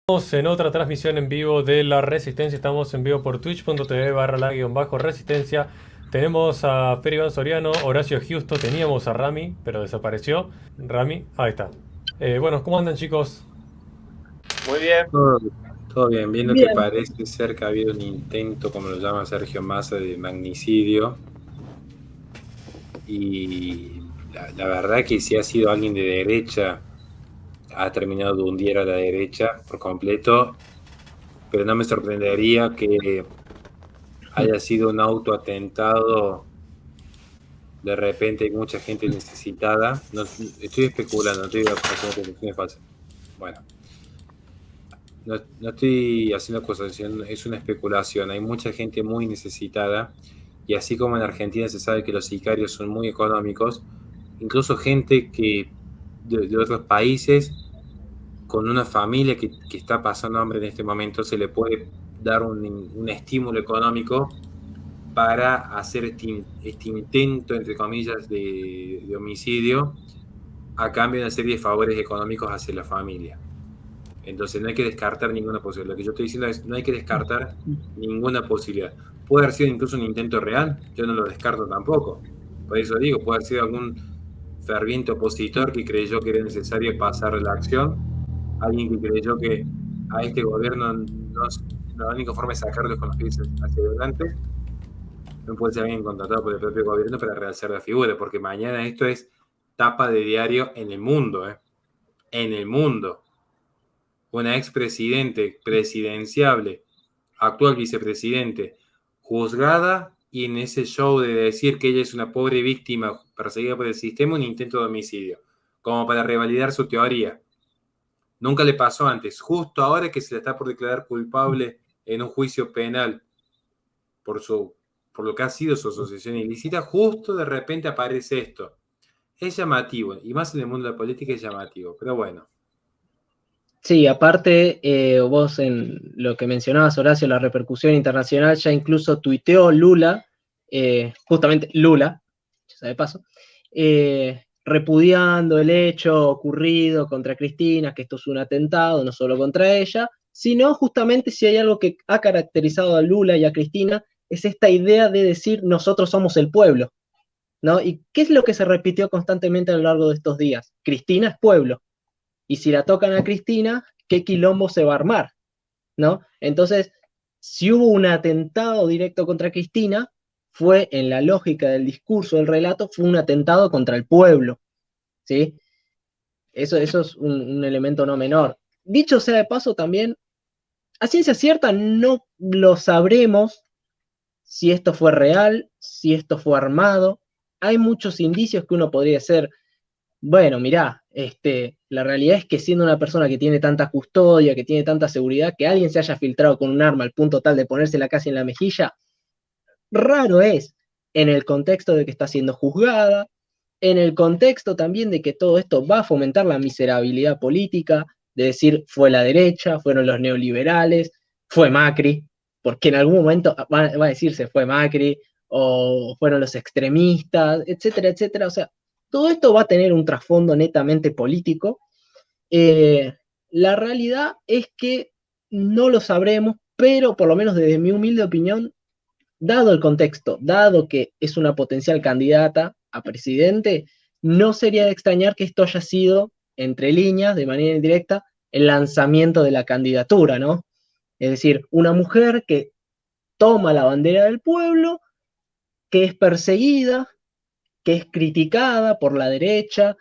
Estamos en otra transmisión en vivo de La Resistencia. Estamos en vivo por twitch.tv/la-resistencia. Tenemos a Fer Iván Soriano, Horacio Justo, teníamos a Rami, pero desapareció. Rami, ahí está. Bueno, ¿cómo andan, chicos? Muy bien. Todo bien, viendo que Bien. parece ser que ha habido un intento, como lo llama Sergio Massa, de magnicidio. Y la verdad que si ha sido alguien de derecha, ha terminado de hundir a la derecha por completo. Pero no me sorprendería que haya sido un autoatentado. De repente hay mucha gente necesitada. No, estoy especulando, no estoy haciendo conclusiones falsas. Bueno, no estoy haciendo acusación, es una especulación. Hay mucha gente muy necesitada. Y así como en Argentina se sabe que los sicarios son muy económicos, incluso gente que de otros países, con una familia que está pasando hambre en este momento, se le puede dar un estímulo económico para hacer este intento, entre comillas, de homicidio, a cambio de una serie de favores económicos hacia la familia. Entonces no hay que descartar ninguna posibilidad. Lo que yo estoy diciendo es, no hay que descartar ninguna posibilidad. Puede haber sido incluso un intento real, yo no lo descarto tampoco. Por eso digo, puede haber sido algún ferviente opositor que creyó que era necesario pasar la acción, alguien que creyó que a este gobierno la única forma de sacarlos con los pies hacia adelante. No puede ser alguien contratado por el propio gobierno para realzar la figura, porque mañana esto es tapa de diario en el mundo, en el mundo. Una expresidente presidenciable, actual vicepresidente, juzgada, y en ese show de decir que ella es una pobre víctima perseguida por el sistema, un intento de homicidio, como para revalidar su teoría. Nunca le pasó antes. Justo ahora que se le está por declarar culpable en un juicio penal por lo que ha sido su asociación ilícita, justo de repente aparece esto. Es llamativo, y más en el mundo de la política es llamativo, pero bueno. Sí, aparte, vos en lo que mencionabas, Horacio, la repercusión internacional, ya incluso tuiteó Lula, justamente Lula, ya sabe paso, repudiando el hecho ocurrido contra Cristina, que esto es un atentado, no solo contra ella, sino justamente si hay algo que ha caracterizado a Lula y a Cristina, es esta idea de decir nosotros somos el pueblo, ¿no? ¿Y qué es lo que se repitió constantemente a lo largo de estos días? Cristina es pueblo. Y si la tocan a Cristina, ¿qué quilombo se va a armar? ¿No? Entonces, si hubo un atentado directo contra Cristina, fue en la lógica del discurso, del relato, fue un atentado contra el pueblo, ¿sí? Eso es un elemento no menor. Dicho sea de paso, también, a ciencia cierta no lo sabremos si esto fue real, si esto fue armado. Hay muchos indicios que uno podría ser, bueno, mirá, la realidad es que siendo una persona que tiene tanta custodia, que tiene tanta seguridad, que alguien se haya filtrado con un arma al punto tal de ponérsela casi en la mejilla, raro es, en el contexto de que está siendo juzgada, en el contexto también de que todo esto va a fomentar la miserabilidad política, de decir fue la derecha, fueron los neoliberales, fue Macri, porque en algún momento va a decirse fue Macri, o fueron los extremistas, etcétera, etcétera. O sea, todo esto va a tener un trasfondo netamente político. Eh, la realidad es que no lo sabremos, pero por lo menos desde mi humilde opinión, dado el contexto, dado que es una potencial candidata a presidente, no sería de extrañar que esto haya sido, entre líneas, de manera indirecta, el lanzamiento de la candidatura, ¿no? Es decir, una mujer que toma la bandera del pueblo, que es perseguida, que es criticada por la derecha,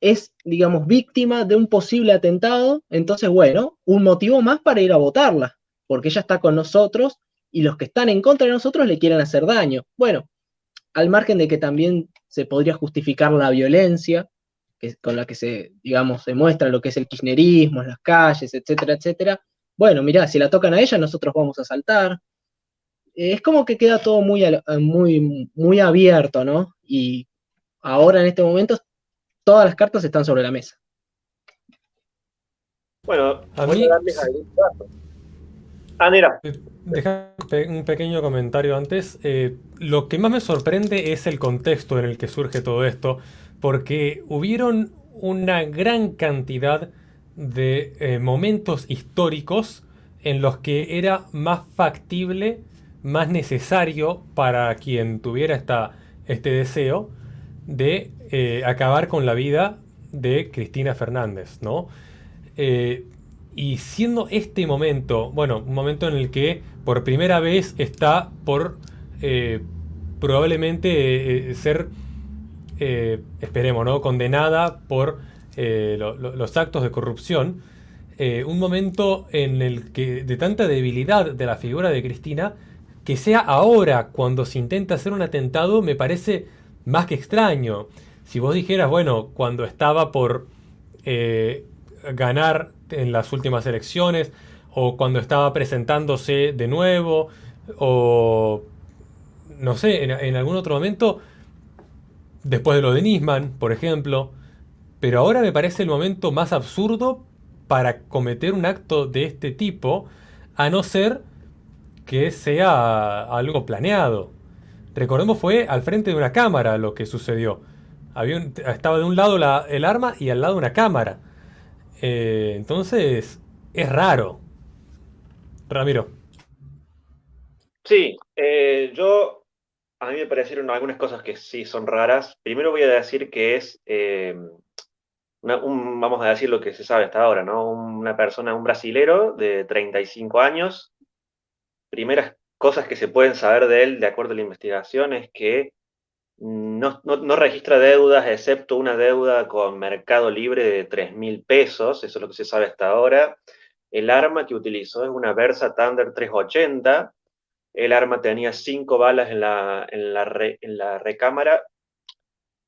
es, digamos, víctima de un posible atentado, entonces, bueno, un motivo más para ir a votarla, porque ella está con nosotros y los que están en contra de nosotros le quieren hacer daño. Bueno, al margen de que también se podría justificar la violencia con la que se, digamos, se muestra lo que es el kirchnerismo en las calles, etcétera, etcétera. Bueno, mirá, si la tocan a ella, nosotros vamos a saltar. Es como que queda todo muy abierto, ¿no? Y ahora en este momento todas las cartas están sobre la mesa. Bueno, A voy a mí, darles algún dato. Mira. dejar un pequeño comentario antes. Lo que más me sorprende es el contexto en el que surge todo esto, porque hubieron una gran cantidad de momentos históricos en los que era más factible, más necesario para quien tuviera este deseo de acabar con la vida de Cristina Fernández, ¿no? Eh, y siendo este momento, bueno, un momento en el que por primera vez está por eh, probablemente ser, esperemos, ¿no? Condenada por los actos de corrupción, un momento en el que de tanta debilidad de la figura de Cristina, que sea ahora cuando se intenta hacer un atentado, me parece más que extraño. Si vos dijeras, bueno, cuando estaba por eh, ganar en las últimas elecciones, o cuando estaba presentándose de nuevo, o no sé, en algún otro momento, después de lo de Nisman, por ejemplo, pero ahora me parece el momento más absurdo para cometer un acto de este tipo, a no ser que sea algo planeado. Recordemos, fue al frente de una cámara lo que sucedió. Estaba de un lado el arma y al lado una cámara. Entonces, es raro. Ramiro. Sí, a mí me parecieron algunas cosas que sí son raras. Primero voy a decir que es, vamos a decir lo que se sabe hasta ahora, ¿no? Una persona, un brasilero de 35 años. Primeras cosas que se pueden saber de él, de acuerdo a la investigación, es que no registra deudas, excepto una deuda con Mercado Libre de 3.000 pesos, eso es lo que se sabe hasta ahora. El arma que utilizó es una Versa Thunder 380. El arma tenía 5 balas en la recámara.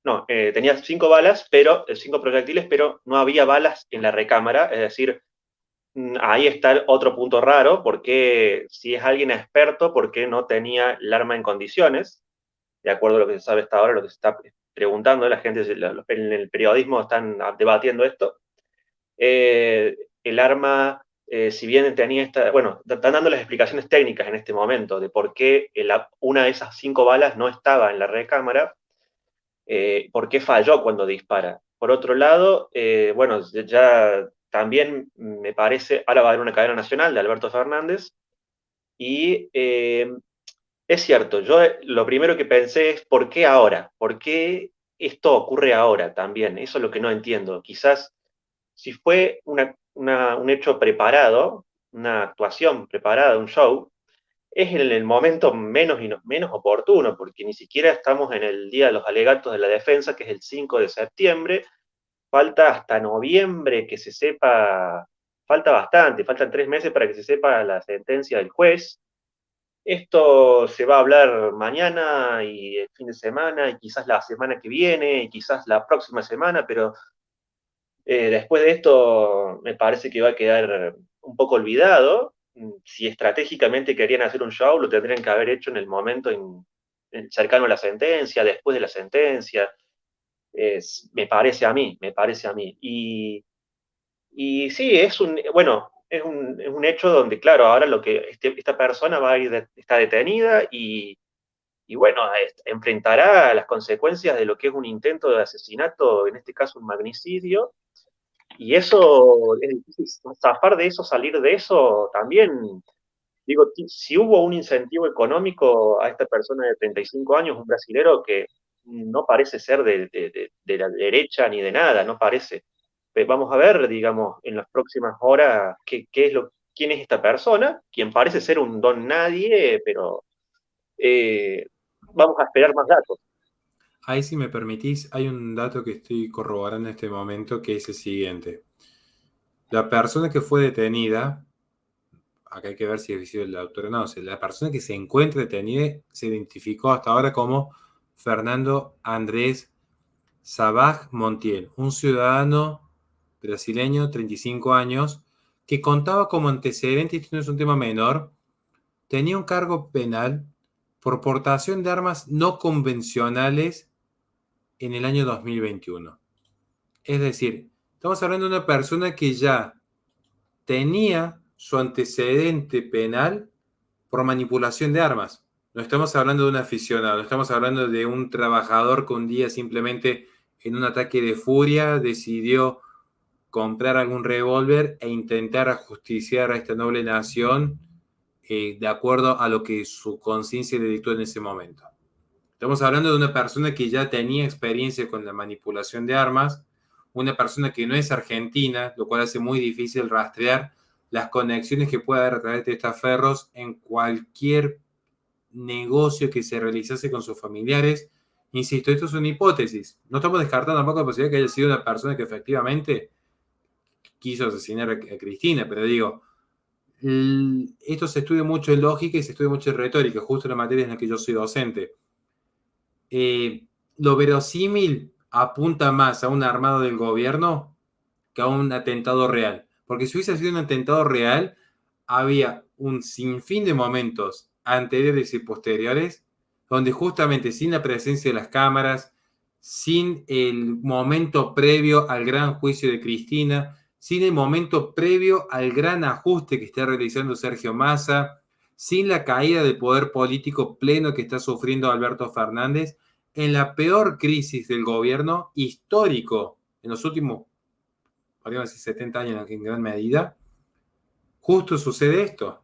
No, tenía 5 balas, pero 5 proyectiles, pero no había balas en la recámara. Es decir, ahí está el otro punto raro, porque si es alguien experto, ¿por qué no tenía el arma en condiciones? De acuerdo a lo que se sabe hasta ahora, lo que se está preguntando, la gente en el periodismo están debatiendo esto. El arma, si bien tenía bueno, están dando las explicaciones técnicas en este momento de por qué una de esas 5 balas no estaba en la recámara, por qué falló cuando dispara. Por otro lado, bueno, ya también me parece, ahora va a haber una cadena nacional de Alberto Fernández, y es cierto, yo lo primero que pensé es ¿por qué ahora? ¿Por qué esto ocurre ahora también? Eso es lo que no entiendo. Quizás si fue un hecho preparado, una actuación preparada, un show, es en el momento menos oportuno, porque ni siquiera estamos en el día de los alegatos de la defensa, que es el 5 de septiembre, falta hasta noviembre que se sepa, falta bastante, faltan 3 meses para que se sepa la sentencia del juez. Esto se va a hablar mañana y el fin de semana, y quizás la semana que viene, y quizás la próxima semana, pero después de esto me parece que va a quedar un poco olvidado. Si estratégicamente querían hacer un show, lo tendrían que haber hecho en el momento cercano a la sentencia, después de la sentencia. Me parece a mí, me parece a mí. Y sí, bueno, es un hecho donde, claro, ahora esta persona va a ir, está detenida y bueno, enfrentará las consecuencias de lo que es un intento de asesinato, en este caso un magnicidio, y eso, es difícil zafar de eso, salir de eso también. Digo, si hubo un incentivo económico a esta persona de 35 años, un brasilero que no parece ser de la derecha ni de nada, no parece. Vamos a ver, digamos, en las próximas horas quién es esta persona, quien parece ser un don nadie, pero eh, vamos a esperar más datos. Ahí, si me permitís, hay un dato que estoy corroborando en este momento, que es el siguiente. La persona que fue detenida, acá hay que ver si es sido el autor o no, o sea, la persona que se encuentra detenida se identificó hasta ahora como Fernando Andrés Sabaj Montiel, un ciudadano brasileño, 35 años, que contaba como antecedente, y esto no es un tema menor, tenía un cargo penal por portación de armas no convencionales en el año 2021. Es decir, estamos hablando de una persona que ya tenía su antecedente penal por manipulación de armas. No estamos hablando de un aficionado, no estamos hablando de un trabajador que un día simplemente en un ataque de furia decidió comprar algún revólver e intentar ajusticiar a esta noble nación de acuerdo a lo que su conciencia le dictó en ese momento. Estamos hablando de una persona que ya tenía experiencia con la manipulación de armas, una persona que no es argentina, lo cual hace muy difícil rastrear las conexiones que pueda haber a través de testaferros en cualquier negocio que se realizase con sus familiares. Insisto, esto es una hipótesis. No estamos descartando tampoco la posibilidad que haya sido una persona que efectivamente quiso asesinar a Cristina, pero digo, esto se estudia mucho en lógica y se estudia mucho en retórica, justo en la materia en la que yo soy docente. Lo verosímil apunta más a un armado del gobierno que a un atentado real. Porque si hubiese sido un atentado real, había un sinfín de momentos anteriores y posteriores donde justamente sin la presencia de las cámaras, sin el momento previo al gran juicio de Cristina, sin el momento previo al gran ajuste que está realizando Sergio Massa, sin la caída del poder político pleno que está sufriendo Alberto Fernández, en la peor crisis del gobierno histórico en los últimos, podríamos decir, 70 años en gran medida, justo sucede esto.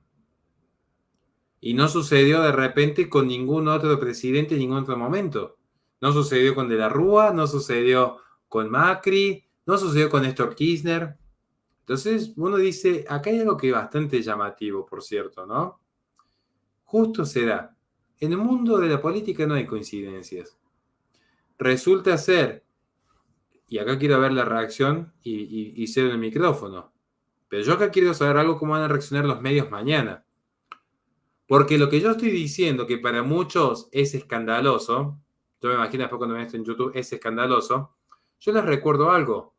Y no sucedió de repente con ningún otro presidente en ningún otro momento. No sucedió con De la Rúa, no sucedió con Macri, no sucedió con Néstor Kirchner. Entonces uno dice, acá hay algo que es bastante llamativo, por cierto, ¿no? Justo se da. En el mundo de la política no hay coincidencias. Resulta ser, y acá quiero ver la reacción y cedo el micrófono, pero yo acá quiero saber algo cómo van a reaccionar los medios mañana. Porque lo que yo estoy diciendo, que para muchos es escandaloso, yo me imagino después cuando ven esto en YouTube, es escandaloso, yo les recuerdo algo.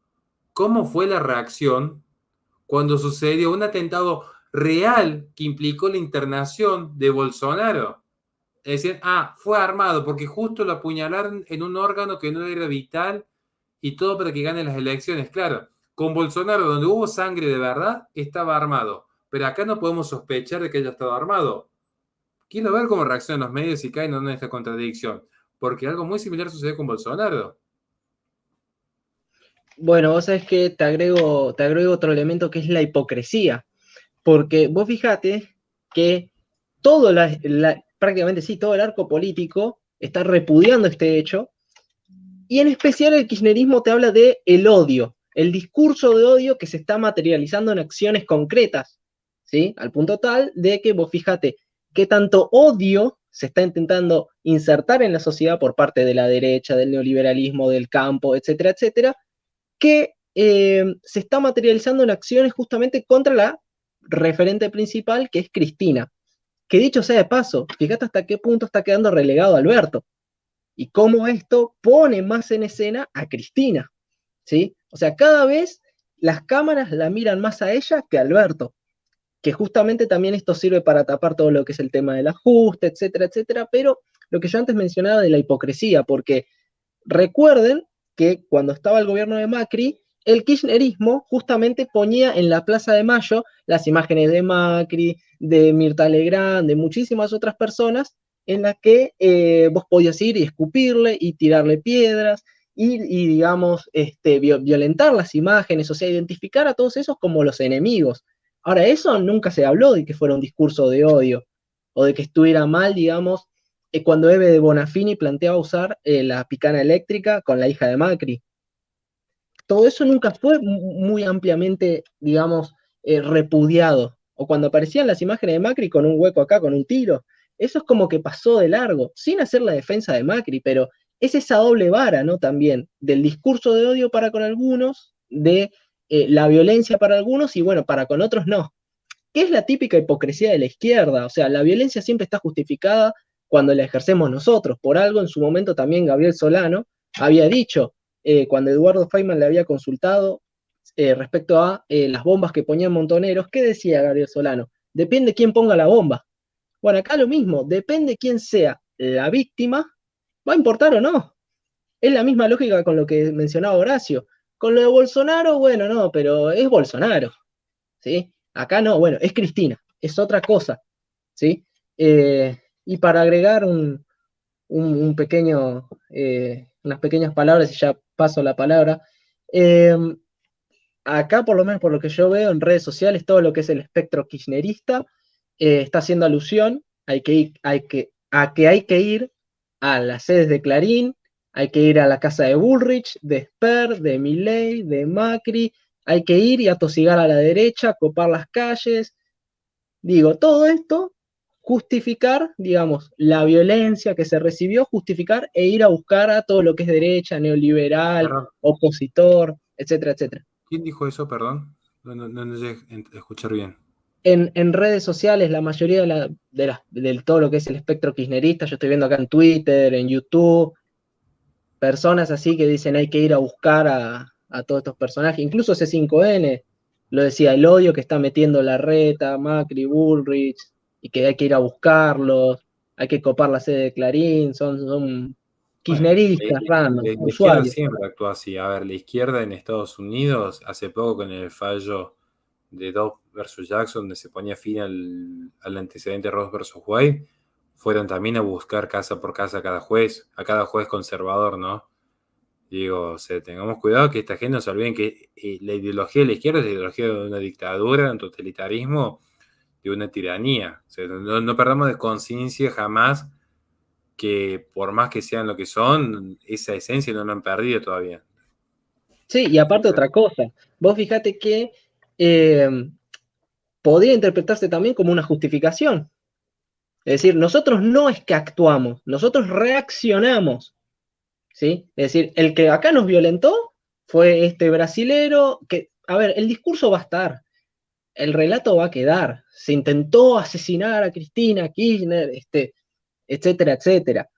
¿Cómo fue la reacción cuando sucedió un atentado real que implicó la internación de Bolsonaro? Es decir, fue armado porque justo lo apuñalaron en un órgano que no era vital y todo para que gane las elecciones. Claro, con Bolsonaro, donde hubo sangre de verdad, estaba armado. Pero acá no podemos sospechar de que haya estado armado. Quiero ver cómo reaccionan los medios y caen en esta contradicción, porque algo muy similar sucedió con Bolsonaro. Bueno, vos sabés que te agrego otro elemento que es la hipocresía, porque vos fíjate que prácticamente sí, todo el arco político está repudiando este hecho, y en especial el kirchnerismo te habla de el odio, el discurso de odio que se está materializando en acciones concretas, ¿sí? Al punto tal de que vos fíjate qué tanto odio se está intentando insertar en la sociedad por parte de la derecha, del neoliberalismo, del campo, etcétera, etcétera, que se está materializando en acciones justamente contra la referente principal, que es Cristina. Que dicho sea de paso, fíjate hasta qué punto está quedando relegado Alberto y cómo esto pone más en escena a Cristina, ¿sí? O sea, cada vez las cámaras la miran más a ella que a Alberto, que justamente también esto sirve para tapar todo lo que es el tema del ajuste, etcétera, etcétera, pero lo que yo antes mencionaba de la hipocresía, porque recuerden que cuando estaba el gobierno de Macri, el kirchnerismo justamente ponía en la Plaza de Mayo las imágenes de Macri, de Mirta Legrand, de muchísimas otras personas, en las que vos podías ir y escupirle y tirarle piedras y digamos, violentar las imágenes, o sea, identificar a todos esos como los enemigos. Ahora, eso nunca se habló de que fuera un discurso de odio o de que estuviera mal, digamos, cuando Eve de Bonafini planteaba usar la picana eléctrica con la hija de Macri. Todo eso nunca fue muy ampliamente, digamos, repudiado. O cuando aparecían las imágenes de Macri con un hueco acá, con un tiro. Eso es como que pasó de largo, sin hacer la defensa de Macri, pero es esa doble vara, ¿no? También, del discurso de odio para con algunos, de la violencia para algunos y bueno, para con otros no. ¿Qué es la típica hipocresía de la izquierda? O sea, la violencia siempre está justificada cuando la ejercemos nosotros. Por algo, en su momento también Gabriel Solano había dicho, cuando Eduardo Feynman le había consultado respecto a las bombas que ponían montoneros, ¿qué decía Gabriel Solano? Depende quién ponga la bomba. Bueno, acá lo mismo, depende quién sea la víctima, va a importar o no. Es la misma lógica con lo que mencionaba Horacio. Con lo de Bolsonaro, bueno, no, pero es Bolsonaro, ¿sí? Acá no, bueno, es Cristina, es otra cosa, ¿sí? Y para agregar unas pequeñas palabras, y ya paso la palabra, acá por lo menos por lo que yo veo en redes sociales, todo lo que es el espectro kirchnerista está haciendo alusión a que hay que ir a las sedes de Clarín, hay que ir a la casa de Bullrich, de Sper, de Milei, de Macri, hay que ir y atosigar a la derecha, copar las calles. Digo, todo esto justificar, digamos, la violencia que se recibió, justificar e ir a buscar a todo lo que es derecha, neoliberal, Perdón, opositor, etcétera, etcétera. ¿quién dijo eso, perdón? No llegué a escuchar bien. En redes sociales, la mayoría de todo lo que es el espectro kirchnerista, yo estoy viendo acá en Twitter, en YouTube, personas así que dicen hay que ir a buscar a todos estos personajes, incluso C5N lo decía, el odio que está metiendo Larreta, Macri, Bullrich, y que hay que ir a buscarlos, hay que copar la sede de Clarín, son Bueno, kirchneristas, random, la izquierda usuarios. siempre actúa así. A ver, la izquierda en Estados Unidos, hace poco con el fallo de Dobbs versus Jackson, donde se ponía fin al antecedente Roe versus Wade, fueron también a buscar casa por casa a cada juez conservador, ¿no? Digo, o sea, tengamos cuidado que esta gente no se olviden que la ideología de la izquierda es la ideología de una dictadura, de un totalitarismo, de una tiranía. O sea, no perdamos de conciencia jamás que por más que sean lo que son, esa esencia no la han perdido todavía. Sí, y aparte otra cosa, vos fíjate que eh, podría interpretarse también como una justificación. Es decir, nosotros no es que actuamos, nosotros reaccionamos, ¿sí? Es decir, el que acá nos violentó fue este brasilero que, a ver, el discurso va a estar, el relato va a quedar. Se intentó asesinar a Cristina Kirchner, etcétera, etcétera.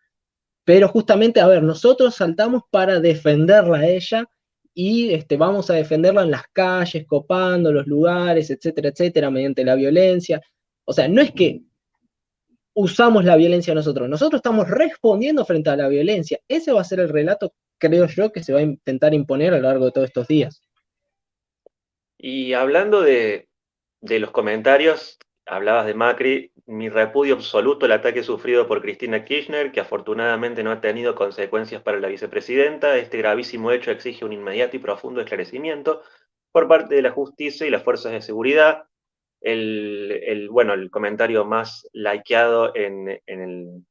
Pero justamente, a ver, nosotros saltamos para defenderla a ella y vamos a defenderla en las calles, copando los lugares, etcétera, etcétera, mediante la violencia. O sea, no es que usamos la violencia nosotros, nosotros estamos respondiendo frente a la violencia. Ese va a ser el relato, creo yo, que se va a intentar imponer a lo largo de todos estos días. Y hablando de los comentarios, hablabas de Macri, mi repudio absoluto al ataque sufrido por Cristina Kirchner, que afortunadamente no ha tenido consecuencias para la vicepresidenta. Este gravísimo hecho exige un inmediato y profundo esclarecimiento por parte de la justicia y las fuerzas de seguridad. Bueno, el comentario más likeado en el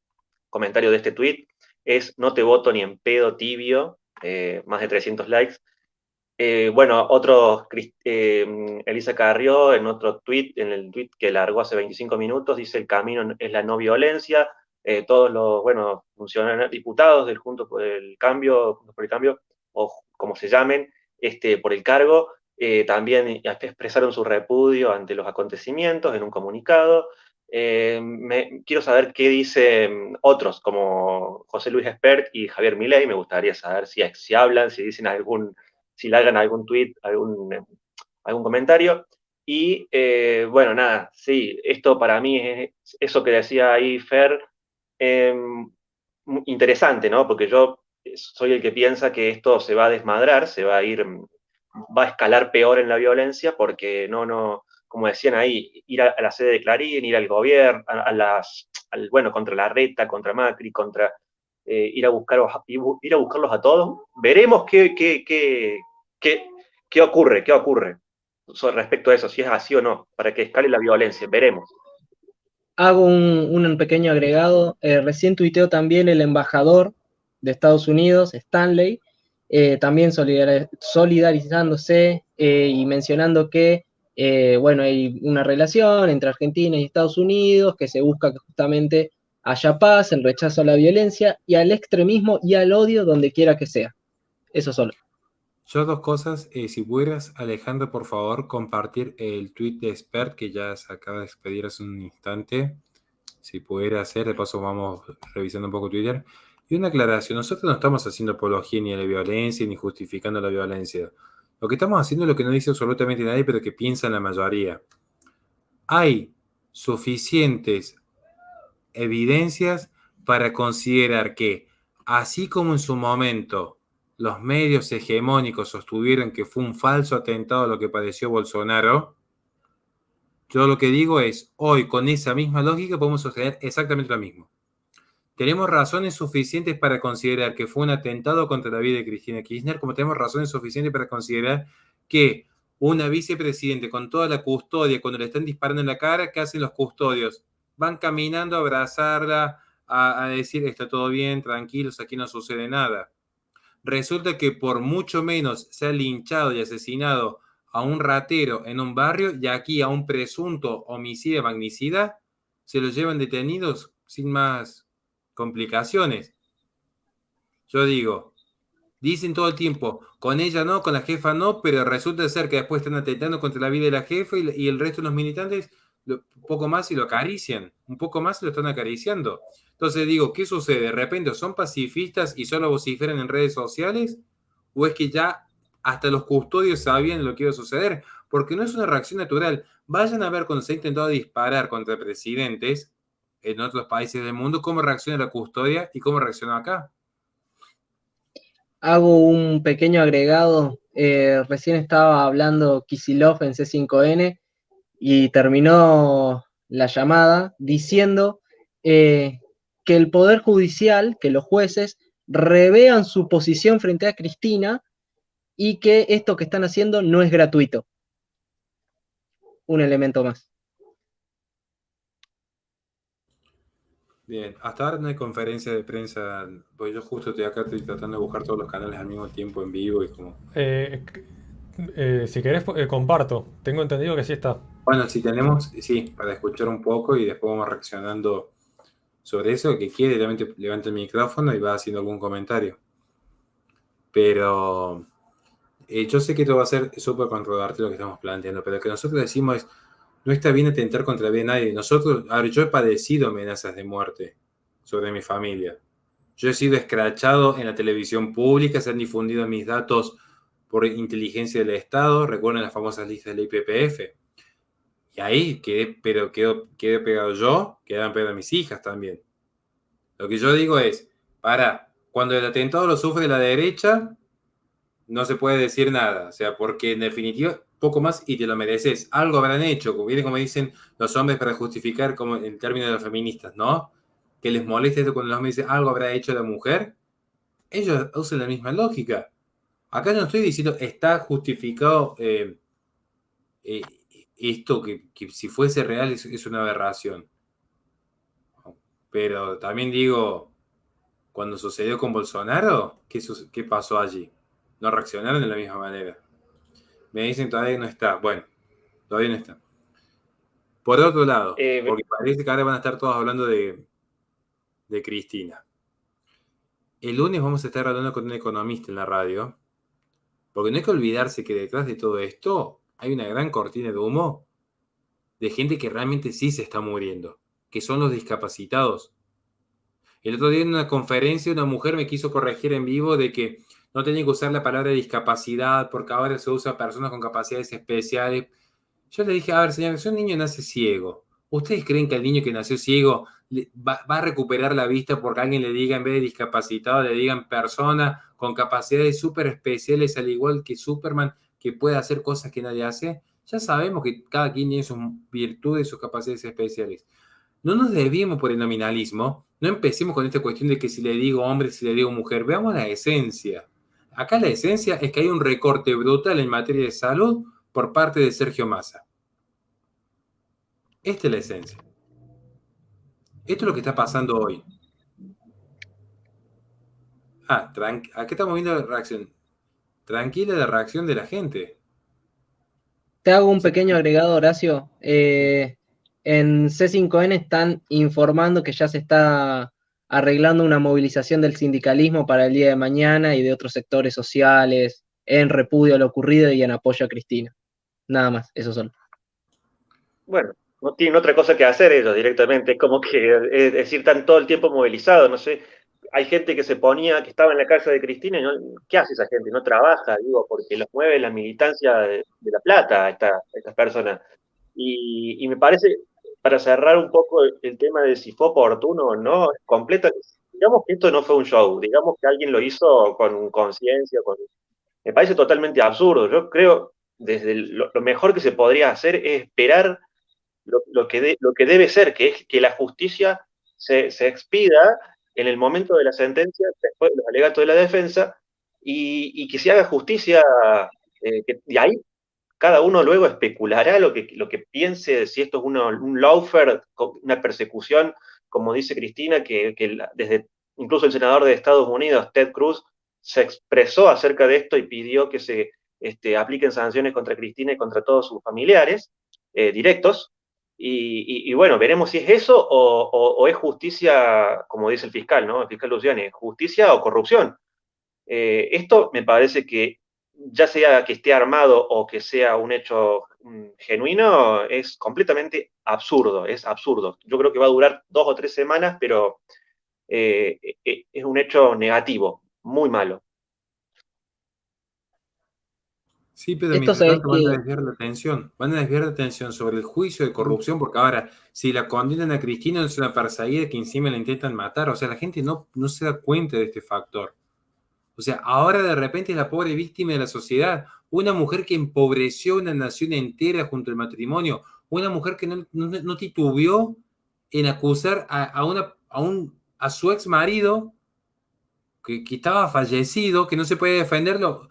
comentario de este tweet es no te voto ni en pedo tibio, más de 300 likes. Bueno, Elisa Carrió, en otro tweet, en el tweet que largó hace 25 minutos, dice: el camino es la no violencia. Todos los, bueno, funcionarios, diputados del Juntos por el Cambio, o como se llamen, por el cargo, también expresaron su repudio ante los acontecimientos en un comunicado. Quiero saber qué dicen otros, como José Luis Espert y Javier Milei. Me gustaría saber si hablan, si dicen si largan algún tweet, algún comentario. Y bueno, nada, sí, esto para mí es eso que decía ahí Fer, interesante, ¿no? Porque yo soy el que piensa que esto se va a desmadrar, va a escalar peor en la violencia, porque como decían ahí, ir a la sede de Clarín, ir al gobierno, bueno, contra Larreta, contra Macri, ir a buscarlos a todos. Veremos qué ocurre respecto a eso, si es así o no, para que escale la violencia, veremos. Hago un pequeño agregado. Recién tuiteó también el embajador de Estados Unidos, Stanley, también solidarizándose y mencionando que, bueno, hay una relación entre Argentina y Estados Unidos, que se busca que justamente haya paz, el rechazo a la violencia y al extremismo y al odio donde quiera que sea. Eso solo. Yo dos cosas, si pudieras, Alejandro, por favor, compartir el tweet de Expert que ya se acaba de expedir hace un instante. Si pudiera hacer, de paso vamos revisando un poco Twitter. Y una aclaración, nosotros no estamos haciendo apología ni a la violencia ni justificando la violencia. Lo que estamos haciendo es lo que no dice absolutamente nadie, pero que piensa la mayoría. Hay suficientes evidencias para considerar que, así como en su momento los medios hegemónicos sostuvieron que fue un falso atentado lo que padeció Bolsonaro, yo lo que digo es, hoy con esa misma lógica podemos sostener exactamente lo mismo. Tenemos razones suficientes para considerar que fue un atentado contra la vida de Cristina Kirchner, como tenemos razones suficientes para considerar que una vicepresidente con toda la custodia, cuando le están disparando en la cara, ¿qué hacen los custodios? Van caminando a abrazarla, a decir, está todo bien, tranquilos, aquí no sucede nada. Resulta que por mucho menos se ha linchado y asesinado a un ratero en un barrio y aquí a un presunto homicida magnicida se lo llevan detenidos sin más complicaciones. Yo digo, dicen todo el tiempo, con ella no, con la jefa no, pero resulta ser que después están atentando contra la vida de la jefa y el resto de los militantes un poco más y lo acarician, un poco más y lo están acariciando. Entonces digo, ¿qué sucede? ¿De repente son pacifistas y solo vociferan en redes sociales? ¿O es que ya hasta los custodios sabían lo que iba a suceder? Porque no es una reacción natural. Vayan a ver cuando se ha intentado disparar contra presidentes en otros países del mundo, cómo reacciona la custodia y cómo reaccionó acá. Hago un pequeño agregado. Recién estaba hablando Kicillof en C5N y terminó la llamada diciendo que el Poder Judicial, que los jueces, revean su posición frente a Cristina y que esto que están haciendo no es gratuito. Un elemento más. Bien, hasta ahora no hay conferencia de prensa, pues yo justo estoy acá, estoy tratando de buscar todos los canales al mismo tiempo en vivo y como... Si querés, comparto. Tengo entendido que sí está. Bueno, si tenemos, sí, para escuchar un poco y después vamos reaccionando sobre eso. El que quiere, realmente levanta el micrófono y va haciendo algún comentario. Pero yo sé que esto va a ser súper controvertido lo que estamos planteando, pero lo que nosotros decimos es, no está bien atentar contra la vida de nadie. Nosotros, a ver, yo he padecido amenazas de muerte sobre mi familia. Yo he sido escrachado en la televisión pública, se han difundido mis datos por inteligencia del Estado, recuerden las famosas listas del IPPF. Y ahí quedé pegado yo, quedaban pegadas mis hijas también. Lo que yo digo es, cuando el atentado lo sufre la derecha, no se puede decir nada. O sea, porque en definitiva, poco más y te lo mereces. Algo habrán hecho, como dicen los hombres para justificar, como en términos de los feministas, ¿no? Que les molesta esto cuando los hombres dicen, algo habrá hecho la mujer. Ellos usan la misma lógica. Acá yo no estoy diciendo, está justificado esto que si fuese real es una aberración. Pero también digo, cuando sucedió con Bolsonaro, ¿qué pasó allí? No reaccionaron de la misma manera. Me dicen todavía no está. Bueno, todavía no está. Por otro lado, porque parece que ahora van a estar todos hablando de Cristina. El lunes vamos a estar hablando con un economista en la radio, porque no hay que olvidarse que detrás de todo esto hay una gran cortina de humo de gente que realmente sí se está muriendo, que son los discapacitados. El otro día en una conferencia una mujer me quiso corregir en vivo de que no tenía que usar la palabra discapacidad porque ahora se usa personas con capacidades especiales. Yo le dije, a ver, señor, si un niño nace ciego, ¿ustedes creen que el niño que nació ciego va a recuperar la vista porque alguien le diga, en vez de discapacitado, le digan persona con capacidades súper especiales, al igual que Superman, que puede hacer cosas que nadie hace? Ya sabemos que cada quien tiene sus virtudes y sus capacidades especiales. No nos desviemos por el nominalismo, no empecemos con esta cuestión de que si le digo hombre, si le digo mujer, veamos la esencia. Acá la esencia es que hay un recorte brutal en materia de salud por parte de Sergio Massa. Esta es la esencia. Esto es lo que está pasando hoy. Aquí estamos viendo la reacción. Tranquila la reacción de la gente. Te hago un pequeño agregado, Horacio. En C5N están informando que ya se está arreglando una movilización del sindicalismo para el día de mañana y de otros sectores sociales en repudio a lo ocurrido y en apoyo a Cristina. Nada más, eso solo. Bueno, no tienen otra cosa que hacer ellos directamente, es como que, es decir, están todo el tiempo movilizados, no sé, hay gente que que estaba en la casa de Cristina, y no, ¿qué hace esa gente? No trabaja, digo, porque los mueve la militancia de La Plata, estas personas. Y me parece, para cerrar un poco el tema de si fue oportuno o no, digamos que esto no fue un show, digamos que alguien lo hizo con conciencia, me parece totalmente absurdo. Yo creo, lo mejor que se podría hacer es esperar lo que debe ser, que es que la justicia se expida en el momento de la sentencia, después de los alegatos de la defensa, y que se haga justicia, y ahí cada uno luego especulará lo que piense, si esto es un lawfare, una persecución, como dice Cristina, que desde incluso el senador de Estados Unidos, Ted Cruz, se expresó acerca de esto y pidió que se apliquen sanciones contra Cristina y contra todos sus familiares directos. Y bueno, veremos si es eso o es justicia, como dice el fiscal, ¿no? El fiscal Luciani, justicia o corrupción. Esto me parece que, ya sea que esté armado o que sea un hecho genuino, es completamente absurdo, es absurdo. Yo creo que va a durar 2 o 3 semanas, pero es un hecho negativo, muy malo. Sí, pero Esto mientras sabes tanto van a que desviar la atención, van a desviar la atención sobre el juicio de corrupción, porque ahora, si la condenan a Cristina, es una perseguida que encima la intentan matar, o sea, la gente no se da cuenta de este factor. O sea, ahora de repente es la pobre víctima de la sociedad, una mujer que empobreció una nación entera junto al matrimonio, una mujer que no titubeó en acusar a su ex marido que estaba fallecido, que no se puede defenderlo.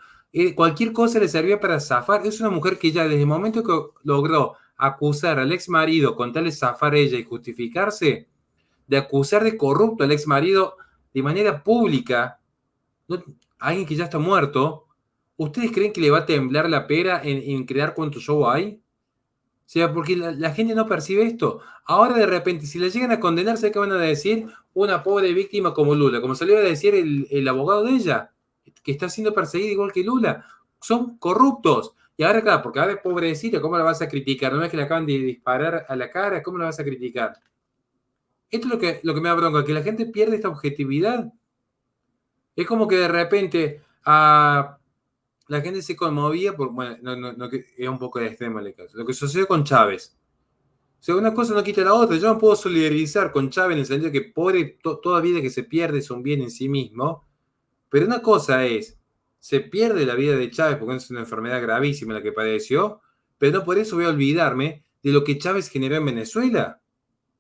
Cualquier cosa le servía para zafar. Es una mujer que ya desde el momento que logró acusar al ex marido con tal de zafar ella y justificarse, de acusar de corrupto al ex marido de manera pública, no, alguien que ya está muerto, ¿ustedes creen que le va a temblar la pera en crear cuánto show hay? O sea, porque la gente no percibe esto. Ahora de repente, si le llegan a condenar, ¿sé qué van a decir? Una pobre víctima como Lula, como salió a decir el abogado de ella, que está siendo perseguida igual que Lula. Son corruptos. Y ahora, claro, porque ahora es pobrecita, ¿cómo la vas a criticar? ¿No es que le acaban de disparar a la cara? ¿Cómo la vas a criticar? Esto es lo que me da bronca, que la gente pierde esta objetividad. Es como que de repente la gente se conmovía por, bueno, es un poco de extremo el caso. Lo que sucedió con Chávez. O sea, una cosa no quita la otra. Yo no puedo solidarizar con Chávez en el sentido de que pobre, toda vida que se pierde es un bien en sí mismo. Pero una cosa es, se pierde la vida de Chávez porque es una enfermedad gravísima la que padeció, pero no por eso voy a olvidarme de lo que Chávez generó en Venezuela.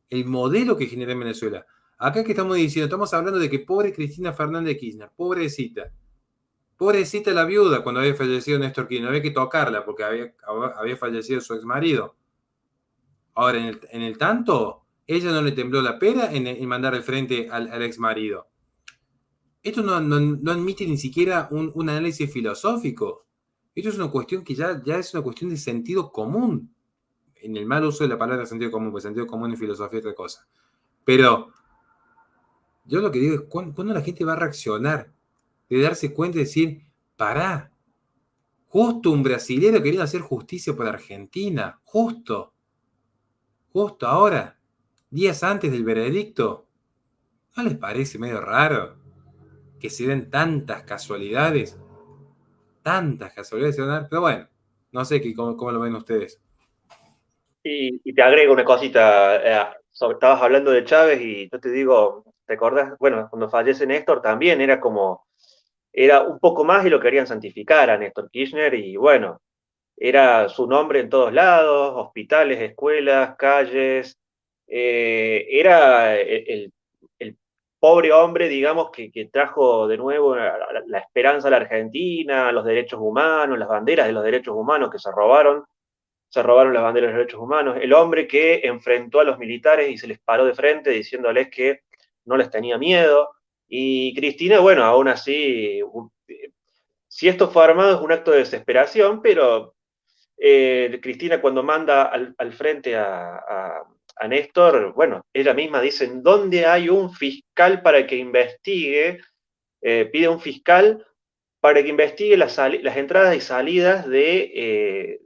El modelo que generó en Venezuela. Acá que estamos diciendo, estamos hablando de que pobre Cristina Fernández de Kirchner, pobrecita. Pobrecita la viuda cuando había fallecido Néstor Kirchner, había que tocarla porque había fallecido su ex marido. Ahora, en el tanto, ella no le tembló la pera en mandar al frente al ex marido. Esto no admite ni siquiera un análisis filosófico. Esto es una cuestión que ya es una cuestión de sentido común. En el mal uso de la palabra sentido común, porque sentido común en filosofía es otra cosa. Pero yo lo que digo es, ¿cuándo la gente va a reaccionar? De darse cuenta y decir, pará, justo un brasilero queriendo hacer justicia por Argentina, justo ahora, días antes del veredicto. ¿No les parece medio raro que se den tantas casualidades? Tantas casualidades se van a dar, pero bueno, no sé cómo lo ven ustedes. Y te agrego una cosita, estabas hablando de Chávez y yo te digo, ¿te acordás? Bueno, cuando fallece Néstor también era un poco más y lo querían santificar a Néstor Kirchner y bueno, era su nombre en todos lados, hospitales, escuelas, calles, era el pobre hombre, digamos, que trajo de nuevo la esperanza a la Argentina, los derechos humanos, las banderas de los derechos humanos que se robaron las banderas de los derechos humanos, el hombre que enfrentó a los militares y se les paró de frente diciéndoles que no les tenía miedo, y Cristina, bueno, aún así, si esto fue armado es un acto de desesperación, pero Cristina cuando manda al frente a Néstor, bueno, ella misma dice, ¿dónde hay un fiscal para que investigue? Pide un fiscal para que investigue las entradas y salidas de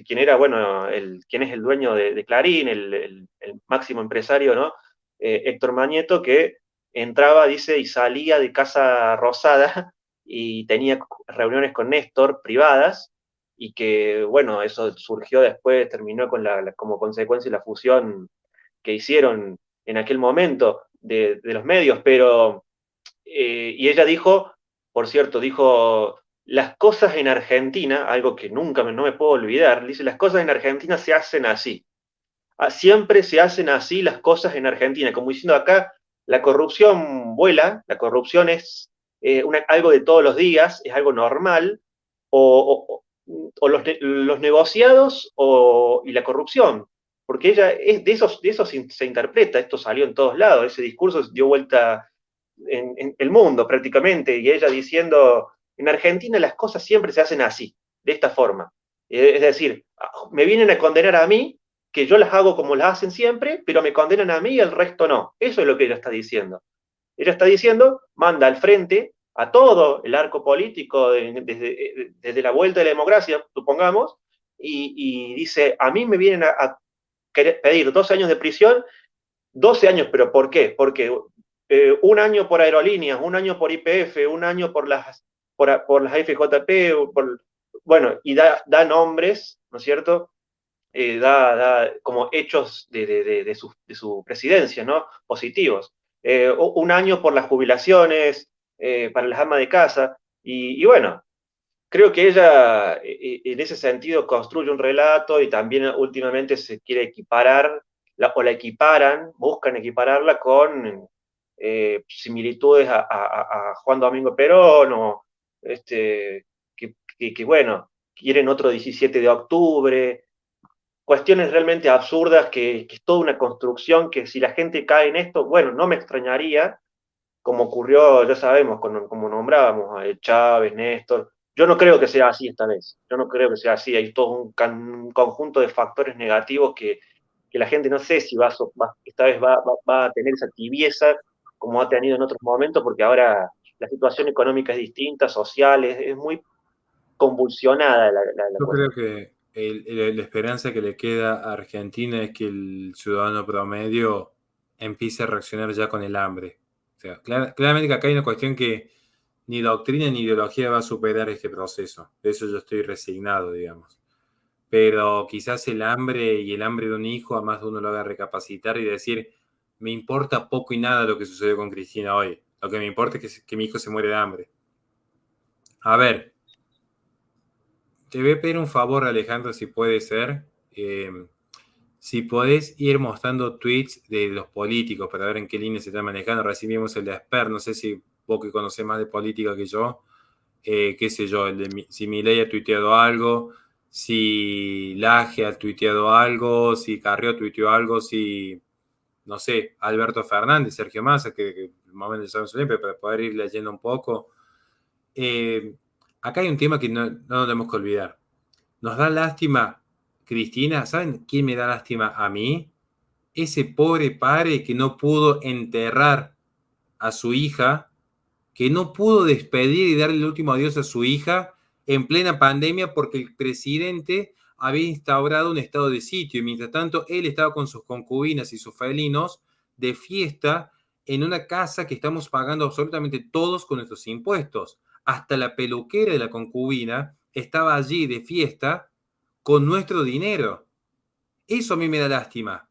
quien era, bueno, quien es el dueño de Clarín, el máximo empresario, ¿no? Héctor Mañeto, que entraba, dice, y salía de Casa Rosada y tenía reuniones con Néstor privadas, y que, bueno, eso surgió después, terminó con como consecuencia la fusión que hicieron en aquel momento de los medios, pero, y ella dijo, por cierto, dijo, las cosas en Argentina, algo que nunca no me puedo olvidar, dice, las cosas en Argentina se hacen así. Siempre se hacen así las cosas en Argentina, como diciendo acá, la corrupción vuela, la corrupción es algo de todos los días, es algo normal, o los negociados y la corrupción, porque ella es de eso se interpreta, esto salió en todos lados, ese discurso dio vuelta en el mundo prácticamente, y ella diciendo, en Argentina las cosas siempre se hacen así, de esta forma. Es decir, me vienen a condenar a mí, que yo las hago como las hacen siempre, pero me condenan a mí y el resto no. Eso es lo que ella está diciendo. Ella está diciendo, manda al frente a todo el arco político desde la vuelta de la democracia, supongamos, y dice, a mí me vienen a pedir 12 años de prisión, 12 años, pero ¿por qué? Porque un año por aerolíneas, un año por YPF, un año por las FJP, bueno, y da nombres, ¿no es cierto? Da como hechos de su presidencia, ¿no? Positivos. Un año por las jubilaciones, para las amas de casa, y bueno, creo que ella en ese sentido construye un relato y también últimamente se quiere equiparar, o la equiparan, buscan equipararla con similitudes a Juan Domingo Perón, o que bueno, quieren otro 17 de octubre, cuestiones realmente absurdas que es toda una construcción que si la gente cae en esto, bueno, no me extrañaría, como ocurrió, ya sabemos, como nombrábamos a Chávez, Néstor. Yo no creo que sea así esta vez. Yo no creo que sea así. Hay todo un conjunto de factores negativos que la gente no sé si esta vez va a tener esa tibieza como ha tenido en otros momentos, porque ahora la situación económica es distinta, social, es muy convulsionada la Yo creo cuestión. que la esperanza que le queda a Argentina es que el ciudadano promedio empiece a reaccionar ya con el hambre. O sea, claramente que acá hay una cuestión que ni doctrina ni ideología va a superar este proceso. De eso yo estoy resignado, digamos. Pero quizás el hambre y el hambre de un hijo a más de uno lo haga recapacitar y decir, me importa poco y nada lo que sucedió con Cristina hoy. Lo que me importa es que mi hijo se muere de hambre. A ver, te voy a pedir un favor, Alejandro, si puede ser. Si podés ir mostrando tweets de los políticos para ver en qué línea se está manejando. Recién vimos el de Asper, no sé si vos que conocés más de política que yo, qué sé yo, si Milei ha tuiteado algo, si Laje ha tuiteado algo, si Carrió tuiteó algo, si, no sé, Alberto Fernández, Sergio Massa, que el momento saben su nombre, para poder ir leyendo un poco. Acá hay un tema que no nos tenemos que olvidar. Nos da lástima Cristina. ¿Saben quién me da lástima a mí? Ese pobre padre que no pudo enterrar a su hija, que no pudo despedir y darle el último adiós a su hija en plena pandemia porque el presidente había instaurado un estado de sitio y mientras tanto él estaba con sus concubinas y sus felinos de fiesta en una casa que estamos pagando absolutamente todos con nuestros impuestos. Hasta la peluquera de la concubina estaba allí de fiesta con nuestro dinero. Eso a mí me da lástima.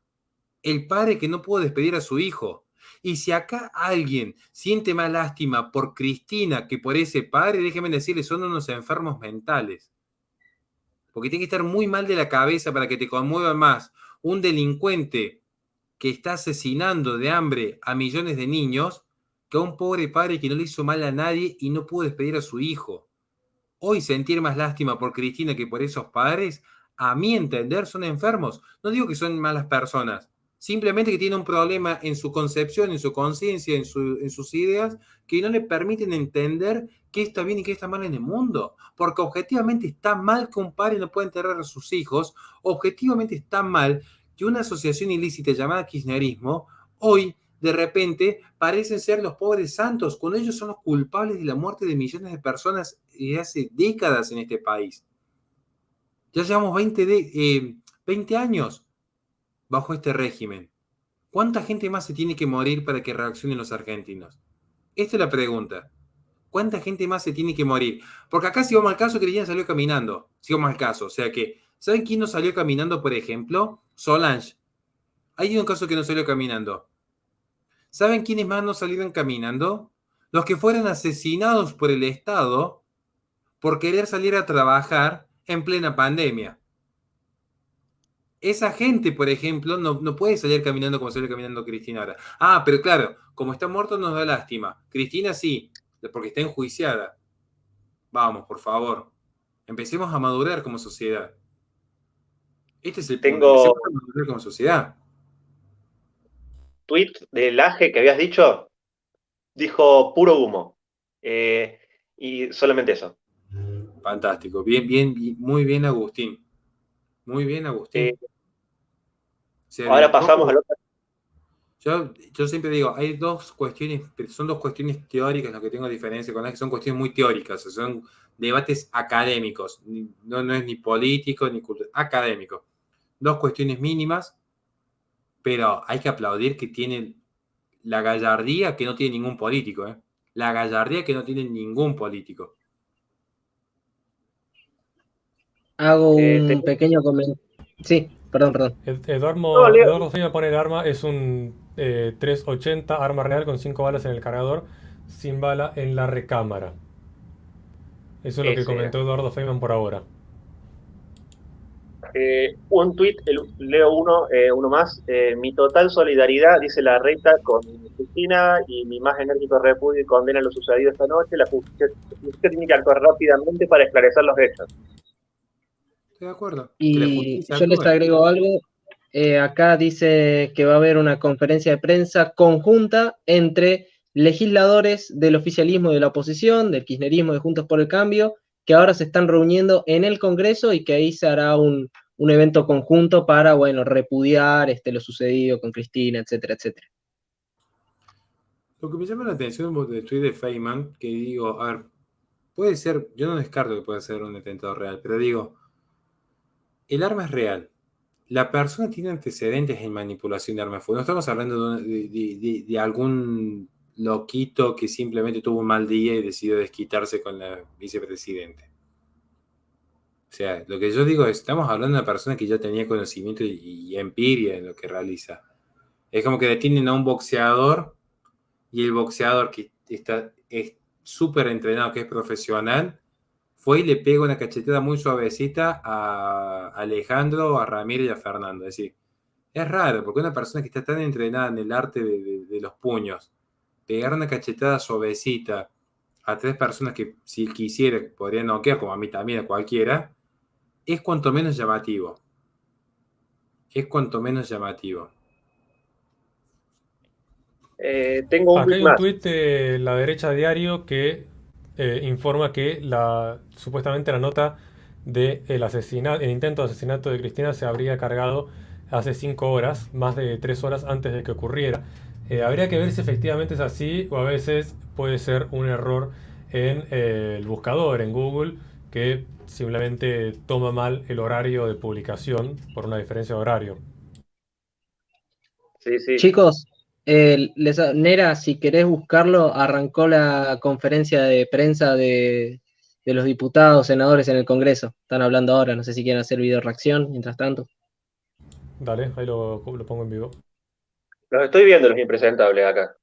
El padre que no pudo despedir a su hijo. Y si acá alguien siente más lástima por Cristina que por ese padre, déjenme decirles, son unos enfermos mentales. Porque tiene que estar muy mal de la cabeza para que te conmueva más un delincuente que está asesinando de hambre a millones de niños que a un pobre padre que no le hizo mal a nadie y no pudo despedir a su hijo. Hoy sentir más lástima por Cristina que por esos padres, a mi entender, son enfermos. No digo que son malas personas, simplemente que tienen un problema en su concepción, en su conciencia, en sus ideas, que no le permiten entender qué está bien y qué está mal en el mundo. Porque objetivamente está mal que un padre no pueda enterrar a sus hijos, objetivamente está mal que una asociación ilícita llamada kirchnerismo hoy de repente parecen ser los pobres santos, cuando ellos son los culpables de la muerte de millones de personas desde hace décadas en este país. Ya llevamos 20 años bajo este régimen. ¿Cuánta gente más se tiene que morir para que reaccionen los argentinos? Esta es la pregunta. ¿Cuánta gente más se tiene que morir? Porque acá si vamos al caso, Cristina salió caminando. Si vamos al caso. O sea que, ¿saben quién no salió caminando, por ejemplo? Solange. Hay un caso que no salió caminando. ¿Saben quiénes más no salieron caminando? Los que fueron asesinados por el Estado por querer salir a trabajar en plena pandemia. Esa gente, por ejemplo, no puede salir caminando como salió caminando Cristina ahora. Ah, pero claro, como está muerto nos da lástima. Cristina sí, porque está enjuiciada. Vamos, por favor. Empecemos a madurar como sociedad. Este es el punto, Tengo empecemos a madurar como sociedad. tweet de Laje que habías dicho, dijo puro humo. Y solamente eso. Fantástico. Bien, bien, muy bien, Agustín. Muy bien, Eh, Agustín. O sea, de ahora a pasamos poco, al otro. yo siempre digo, hay dos cuestiones, son dos cuestiones teóricas las que tengo diferencia con las que son cuestiones muy teóricas, o sea, son debates académicos, no es ni político ni cultural, académico. Dos cuestiones mínimas, pero hay que aplaudir que tienen la gallardía que no tiene ningún político, ¿eh? La gallardía que no tiene ningún político. Hago Te- un pequeño comentario. Sí, perdón. no, Leo, Eduardo Feynman pone el arma, es un 380 arma real con 5 balas en el cargador, sin bala en la recámara. Eso es lo que ese era. comentó Eduardo Feynman por ahora. Un tuit, leo uno más. Mi total solidaridad, dice la reta, con Cristina y mi más enérgico repudio y condena lo sucedido esta noche. La justicia tiene que actuar rápidamente para esclarecer los hechos. Estoy de acuerdo. Que la Y justicia yo les actúe. agrego algo. Acá dice que va a haber una conferencia de prensa conjunta entre legisladores del oficialismo y de la oposición, del kirchnerismo, de Juntos por el Cambio, que ahora se están reuniendo en el Congreso y que ahí se hará un evento conjunto para, bueno, repudiar lo sucedido con Cristina, etcétera, etcétera. Lo que me llama la atención del tweet de Feynman, que digo, a ver, puede ser, yo no descarto que pueda ser un atentado real, pero digo, el arma es real. La persona tiene antecedentes en manipulación de armas de fuego. No estamos hablando de algún loquito que simplemente tuvo un mal día y decidió desquitarse con la vicepresidente. O sea, lo que yo digo es, estamos hablando de una persona que ya tenía conocimiento y empiria en lo que realiza. Es como que detienen a un boxeador y el boxeador es súper entrenado, que es profesional, fue y le pega una cachetada muy suavecita a Alejandro, a Ramírez y a Fernando. Es decir, es raro, porque una persona que está tan entrenada en el arte de los puños, pegar una cachetada suavecita a tres personas que si quisiera podrían noquear, como a mí también, a cualquiera, es cuanto menos llamativo. Es cuanto menos llamativo. Tengo un Acá tuit hay un más. tuit de la derecha diario que informa que supuestamente la nota de el intento de asesinato de Cristina se habría cargado hace 5 horas, más de 3 horas antes de que ocurriera. Habría que ver si efectivamente es así o a veces puede ser un error en el buscador, en Google, que simplemente toma mal el horario de publicación por una diferencia de horario. Sí, sí. Chicos, Nera, si querés buscarlo, arrancó la conferencia de prensa de los diputados, senadores en el Congreso. Están hablando ahora, no sé si quieren hacer video reacción mientras tanto. Dale, ahí lo pongo en vivo. Los estoy viendo, los impresentables acá.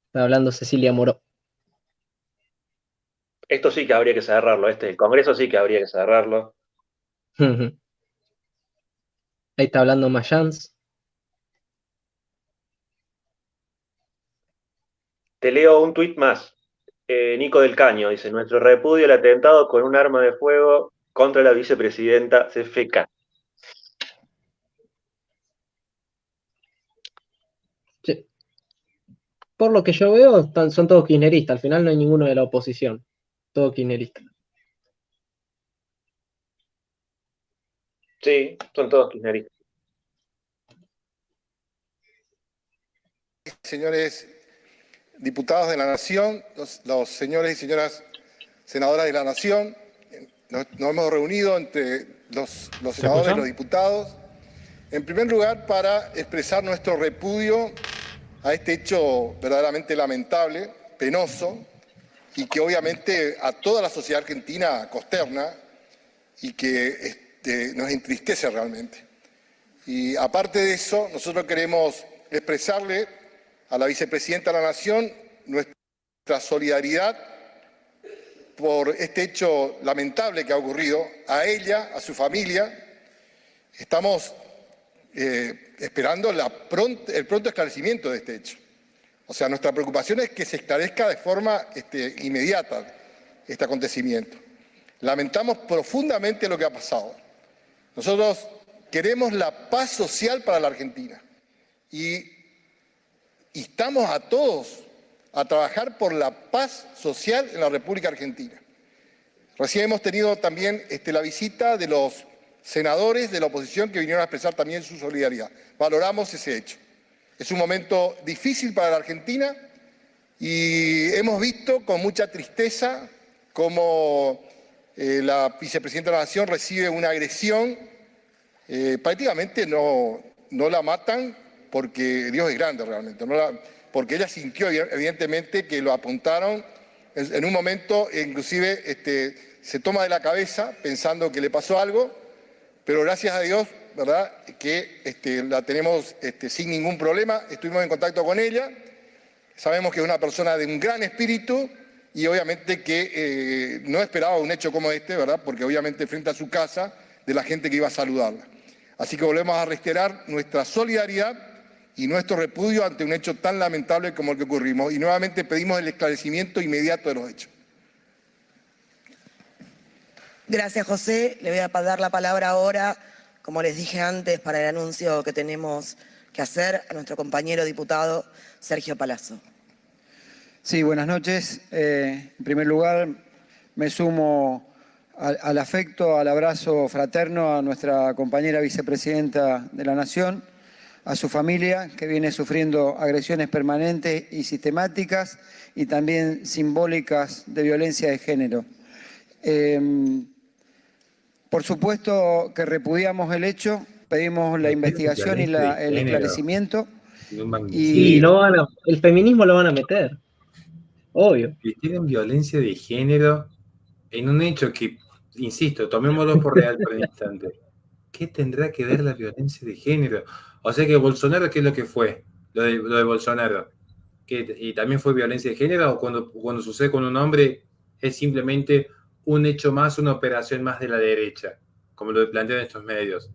Está hablando Cecilia Moró. Esto sí que habría que cerrarlo. El Congreso sí que habría que cerrarlo. Ahí está hablando Mayans. Te leo un tuit más. Nico del Caño dice, nuestro repudio al atentado con un arma de fuego contra la vicepresidenta CFK. Sí. Por lo que yo veo, son todos kirchneristas. Al final no hay ninguno de la oposición. Todo kirchnerista. Sí, son todos kirchneristas. Señores diputados de la Nación, los señores y señoras senadoras de la Nación, nos hemos reunido entre los senadores escucha? y los diputados, en primer lugar para expresar nuestro repudio a este hecho verdaderamente lamentable, penoso, y que obviamente a toda la sociedad argentina consterna y que nos entristece realmente. Y aparte de eso, nosotros queremos expresarle a la vicepresidenta de la Nación nuestra solidaridad por este hecho lamentable que ha ocurrido, a ella, a su familia. Estamos esperando el pronto esclarecimiento de este hecho. O sea, nuestra preocupación es que se esclarezca de forma inmediata este acontecimiento. Lamentamos profundamente lo que ha pasado. Nosotros queremos la paz social para la Argentina y instamos a todos a trabajar por la paz social en la República Argentina. Recién hemos tenido también la visita de los senadores de la oposición que vinieron a expresar también su solidaridad. Valoramos ese hecho. Es un momento difícil para la Argentina y hemos visto con mucha tristeza cómo la vicepresidenta de la Nación recibe una agresión. Prácticamente no la matan porque Dios es grande realmente, porque ella sintió evidentemente que lo apuntaron en un momento, inclusive se toma de la cabeza pensando que le pasó algo, pero gracias a Dios, ¿verdad?, que la tenemos sin ningún problema. Estuvimos en contacto con ella, sabemos que es una persona de un gran espíritu y obviamente que no esperaba un hecho como este, ¿verdad?, porque obviamente frente a su casa de la gente que iba a saludarla. Así que volvemos a reiterar nuestra solidaridad y nuestro repudio ante un hecho tan lamentable como el que ocurrimos. Y nuevamente pedimos el esclarecimiento inmediato de los hechos. Gracias, José. Le voy a dar la palabra ahora, como les dije antes, para el anuncio que tenemos que hacer a nuestro compañero diputado Sergio Palazzo. Sí, buenas noches. En primer lugar, me sumo al afecto, al abrazo fraterno a nuestra compañera vicepresidenta de la Nación, a su familia, que viene sufriendo agresiones permanentes y sistemáticas y también simbólicas de violencia de género. Por supuesto que repudiamos el hecho, pedimos la investigación y el esclarecimiento. Y el feminismo lo van a meter, obvio. Que tienen violencia de género en un hecho que, insisto, tomémoslo por real por un instante. ¿Qué tendrá que ver la violencia de género? O sea que Bolsonaro, ¿qué es lo que fue? Lo de Bolsonaro. ¿Y también fue violencia de género? ¿O cuando sucede con un hombre es simplemente un hecho más, una operación más de la derecha? Como lo plantean estos medios.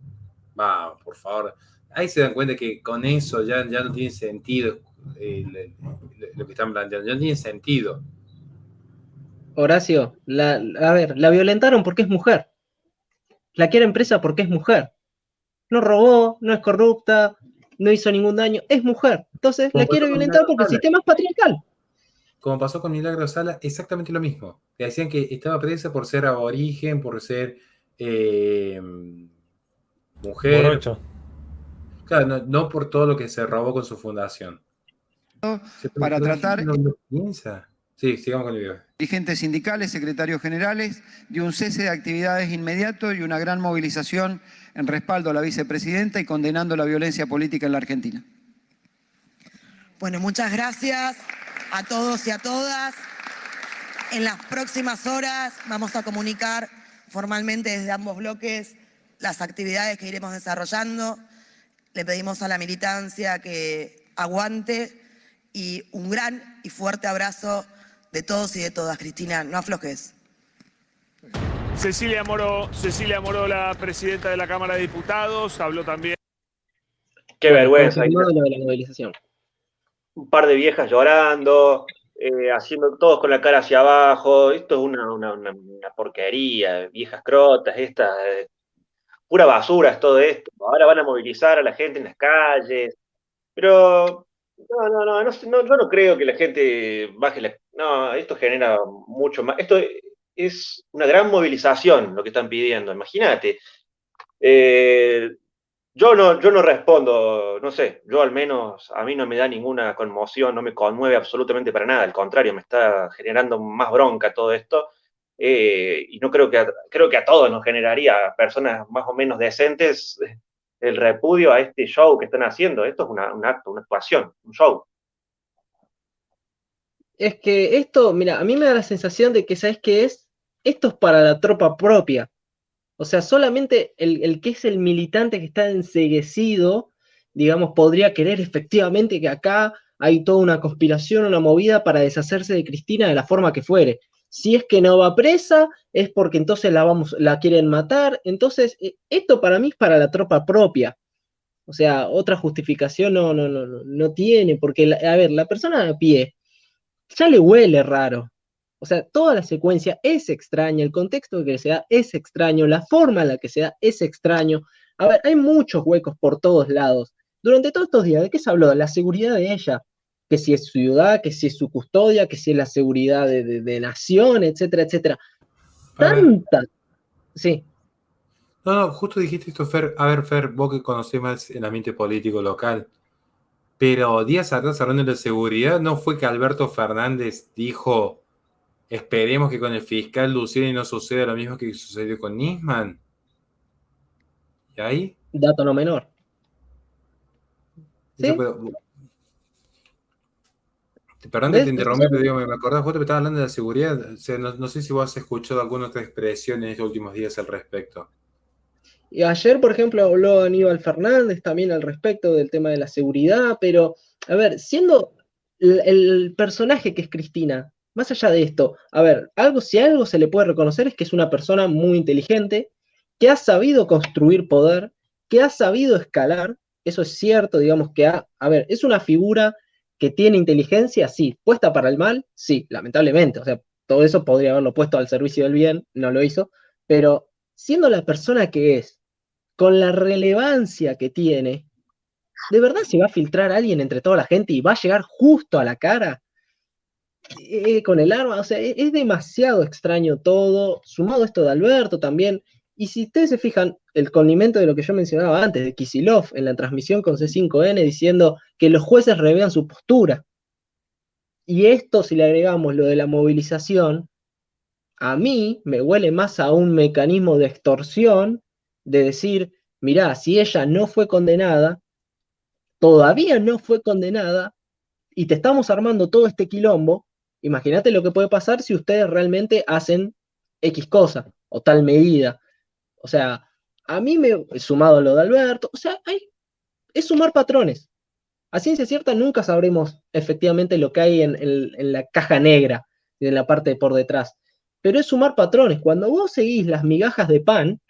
Vamos, por favor. Ahí se dan cuenta que con eso ya no tiene sentido lo que están planteando. Ya no tiene sentido. Horacio, la violentaron porque es mujer. La quieren presa porque es mujer. No robó, no es corrupta, no hizo ningún daño, es mujer. Entonces la quiere violentar porque el sistema es patriarcal. Como pasó con Milagro Sala, exactamente lo mismo. Le decían que estaba presa por ser aborigen, por ser mujer. Borracho. Claro, no por todo lo que se robó con su fundación. Para tratar... No piensa. Sí, sigamos con el video. Dirigentes sindicales, secretarios generales, de un cese de actividades inmediato y una gran movilización en respaldo a la vicepresidenta y condenando la violencia política en la Argentina. Bueno, muchas gracias a todos y a todas. En las próximas horas vamos a comunicar formalmente desde ambos bloques las actividades que iremos desarrollando. Le pedimos a la militancia que aguante y un gran y fuerte abrazo de todos y de todas. Cristina, no aflojes. Cecilia Moró, la presidenta de la Cámara de Diputados, habló también. Qué vergüenza. Lo de la movilización. Un par de viejas llorando, haciendo todos con la cara hacia abajo. Esto es una porquería, viejas crotas, pura basura es todo esto. Ahora van a movilizar a la gente en las calles, pero yo no creo que la gente baje no, esto genera mucho más. Esto es una gran movilización lo que están pidiendo, imagínate. Yo no respondo, no sé, yo al menos, a mí no me da ninguna conmoción, no me conmueve absolutamente para nada, al contrario, me está generando más bronca todo esto, y no creo que a todos nos generaría, a personas más o menos decentes, el repudio a este show que están haciendo. Esto es un acto, una actuación, un show. Es que esto, mira, a mí me da la sensación de que, ¿sabes qué es? Esto es para la tropa propia. O sea, solamente el que es el militante que está enceguecido, digamos, podría querer efectivamente que acá hay toda una conspiración, una movida para deshacerse de Cristina de la forma que fuere. Si es que no va presa, es porque entonces la quieren matar. Entonces, esto para mí es para la tropa propia. O sea, otra justificación no tiene, porque, a ver, la persona a pie ya le huele raro. O sea, toda la secuencia es extraña, el contexto en que se da es extraño, la forma en la que se da es extraño. A ver, hay muchos huecos por todos lados. Durante todos estos días, ¿de qué se habló? De la seguridad de ella, que si es su ciudad, que si es su custodia, que si es la seguridad de nación, etcétera, etcétera. A ver, Tanta, sí, no, justo dijiste esto, Fer. A ver, Fer, vos que conocés más el ambiente político local, pero días atrás hablando de la seguridad, ¿no fue que Alberto Fernández dijo, esperemos que con el fiscal Luciani no suceda lo mismo que sucedió con Nisman? ¿Y ahí? dato no menor. Eso, ¿Sí? perdón que te ¿Ves? interrumpí, pero digo, me acordás, vos te estabas hablando de la seguridad. O sea, no sé si vos has escuchado alguna otra expresión en estos últimos días al respecto. Y ayer, por ejemplo, habló Aníbal Fernández también al respecto del tema de la seguridad, pero, a ver, siendo el personaje que es Cristina, más allá de esto, a ver, si algo se le puede reconocer es que es una persona muy inteligente, que ha sabido construir poder, que ha sabido escalar, eso es cierto, digamos que a ver, es una figura que tiene inteligencia, sí, puesta para el mal, sí, lamentablemente, o sea, todo eso podría haberlo puesto al servicio del bien, no lo hizo, pero siendo la persona que es, con la relevancia que tiene, ¿de verdad se va a filtrar alguien entre toda la gente y va a llegar justo a la cara con el arma? O sea, es demasiado extraño todo, sumado esto de Alberto también. Y si ustedes se fijan, el condimento de lo que yo mencionaba antes, de Kicillof en la transmisión con C5N diciendo que los jueces revean su postura. Y esto, si le agregamos lo de la movilización, a mí me huele más a un mecanismo de extorsión, de decir, mirá, si ella no fue condenada, todavía no fue condenada, y te estamos armando todo este quilombo, imagínate lo que puede pasar si ustedes realmente hacen X cosa, o tal medida. O sea, a mí me, sumado a lo de Alberto, o sea, es sumar patrones. A ciencia cierta nunca sabremos efectivamente lo que hay en la caja negra, en la parte de por detrás. Pero es sumar patrones. Cuando vos seguís las migajas de pan,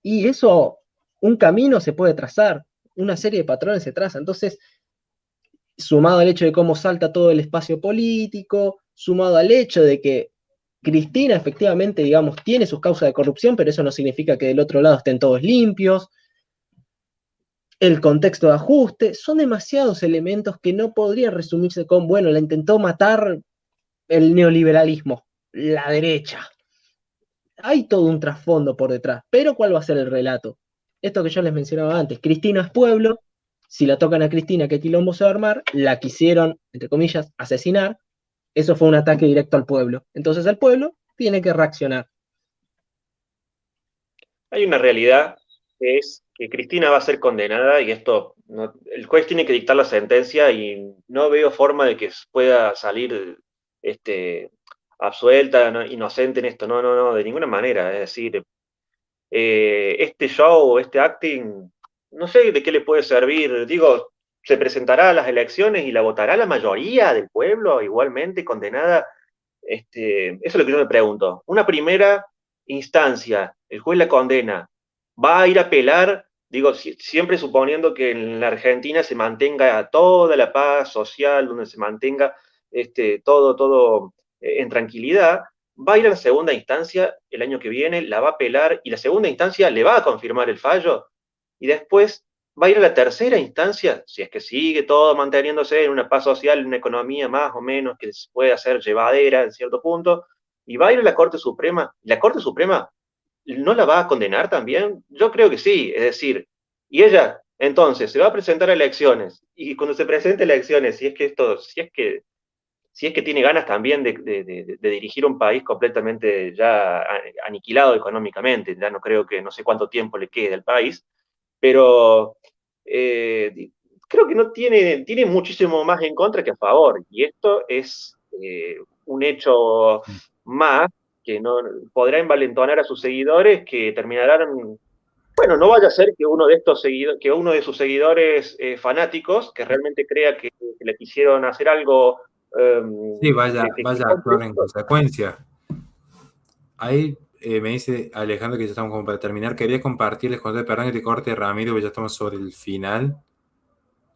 y eso, un camino se puede trazar, una serie de patrones se traza. Entonces, sumado al hecho de cómo salta todo el espacio político, sumado al hecho de que Cristina efectivamente, digamos, tiene sus causas de corrupción, pero eso no significa que del otro lado estén todos limpios, el contexto de ajuste, son demasiados elementos que no podrían resumirse con, bueno, la intentó matar el neoliberalismo, la derecha. Hay todo un trasfondo por detrás, pero ¿cuál va a ser el relato? Esto que yo les mencionaba antes, Cristina es pueblo, si la tocan a Cristina, ¿qué quilombo se va a armar? La quisieron, entre comillas, asesinar, eso fue un ataque directo al pueblo. Entonces el pueblo tiene que reaccionar. Hay una realidad que es que Cristina va a ser condenada y esto, el juez tiene que dictar la sentencia y no veo forma de que pueda salir absuelta, inocente en esto, no, de ninguna manera. Es decir, este show, este acting, no sé de qué le puede servir. Digo, se presentará a las elecciones y la votará la mayoría del pueblo igualmente condenada. Eso es lo que yo me pregunto. Una primera instancia, el juez la condena, va a ir a apelar, digo, siempre suponiendo que en la Argentina se mantenga toda la paz social, donde se mantenga todo en tranquilidad, va a ir a la segunda instancia el año que viene, la va a apelar y la segunda instancia le va a confirmar el fallo y después va a ir a la tercera instancia, si es que sigue todo manteniéndose en una paz social, en una economía más o menos que se puede hacer llevadera en cierto punto, y va a ir a la Corte Suprema. ¿La Corte Suprema no la va a condenar también? Yo creo que sí, es decir, y ella entonces se va a presentar a elecciones, y cuando se presente a elecciones, si es que tiene ganas también de dirigir un país completamente ya aniquilado económicamente, ya no creo que no sé cuánto tiempo le quede al país, pero creo que no tiene muchísimo más en contra que a favor, y esto es un hecho más que no podrá envalentonar a sus seguidores que terminarán, bueno, no vaya a ser que uno de estos seguidores, que uno de sus seguidores fanáticos, que realmente crea que le quisieron hacer algo Sí, vaya a actuar en consecuencia. Ahí Me dice Alejandro que ya estamos como para terminar. Quería compartirles con ustedes, perdón que te corte, Ramiro, que ya estamos sobre el final.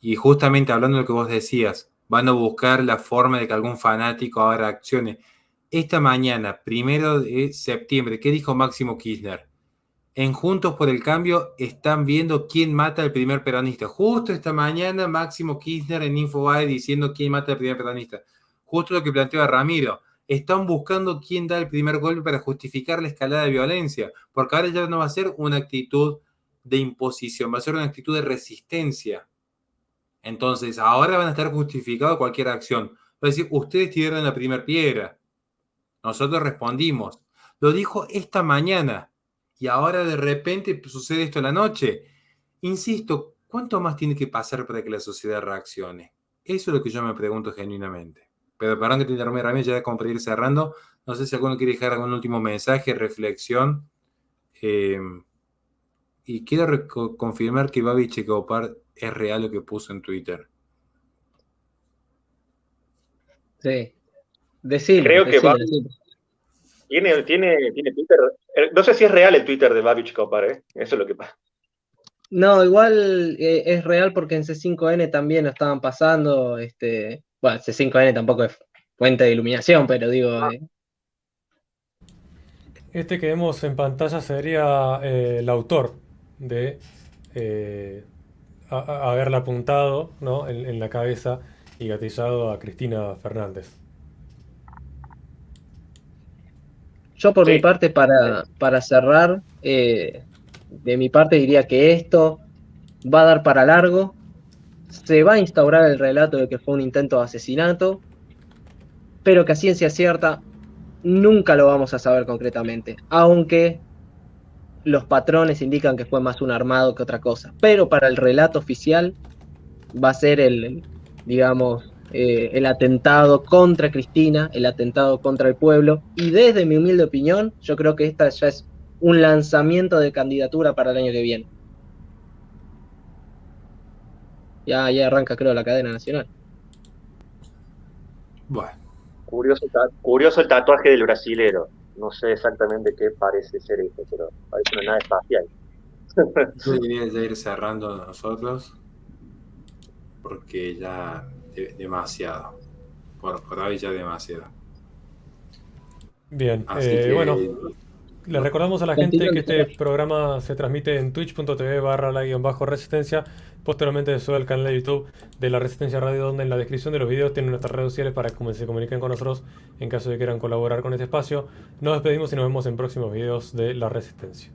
Y justamente hablando de lo que vos decías, van a buscar la forma de que algún fanático ahora accione. Esta mañana, 1 de septiembre, ¿qué dijo Máximo Kirchner? En Juntos por el Cambio están viendo quién mata al primer peronista. Justo esta mañana, Máximo Kirchner en Infobae diciendo quién mata al primer peronista. Justo lo que planteaba Ramiro. Están buscando quién da el primer golpe para justificar la escalada de violencia. Porque ahora ya no va a ser una actitud de imposición, va a ser una actitud de resistencia. Entonces, ahora van a estar justificados cualquier acción. Va a decir, ustedes tiraron la primera piedra. Nosotros respondimos. Lo dijo esta mañana. Y ahora de repente sucede esto en la noche. Insisto, ¿cuánto más tiene que pasar para que la sociedad reaccione? Eso es lo que yo me pregunto genuinamente. Pero perdón que te interrumpa, Ramírez, ya como para ir cerrando. No sé si alguno quiere dejar algún último mensaje, reflexión. Y quiero confirmar que Babi Checopar es real lo que puso en Twitter. Sí. Decilo, Creo que decilo, Babi decilo. tiene Twitter. No sé si es real el Twitter de Babich Copar, ¿eh? Eso es lo que pasa. No, igual es real porque en C5N también lo estaban pasando. Bueno, C5N tampoco es fuente de iluminación, pero digo, Este que vemos en pantalla sería el autor de haberle apuntado, ¿no? en la cabeza y gatillado a Cristina Fernández. yo por Sí. mi parte, para cerrar, de mi parte diría que esto va a dar para largo, se va a instaurar el relato de que fue un intento de asesinato, pero que a ciencia cierta nunca lo vamos a saber concretamente, aunque los patrones indican que fue más un armado que otra cosa. Pero para el relato oficial va a ser digamos, el atentado contra Cristina, el atentado contra el pueblo, y desde mi humilde opinión, yo creo que esta ya es un lanzamiento de candidatura para el año que viene. Ya arranca, creo, la cadena nacional. Bueno, Curioso el tatuaje del brasilero. No sé exactamente qué parece ser eso, pero parece una nave espacial. yo diría ya ir cerrando nosotros, porque ya demasiado. Por hoy ya demasiado. Bien, Así que, bueno, le recordamos a la gente Continúen, que este programa se transmite en twitch.tv/la-resistencia. Posteriormente se sube al canal de YouTube de La Resistencia Radio, donde en la descripción de los videos tienen nuestras redes sociales para que se comuniquen con nosotros en caso de que quieran colaborar con este espacio. Nos despedimos y nos vemos en próximos videos de La Resistencia.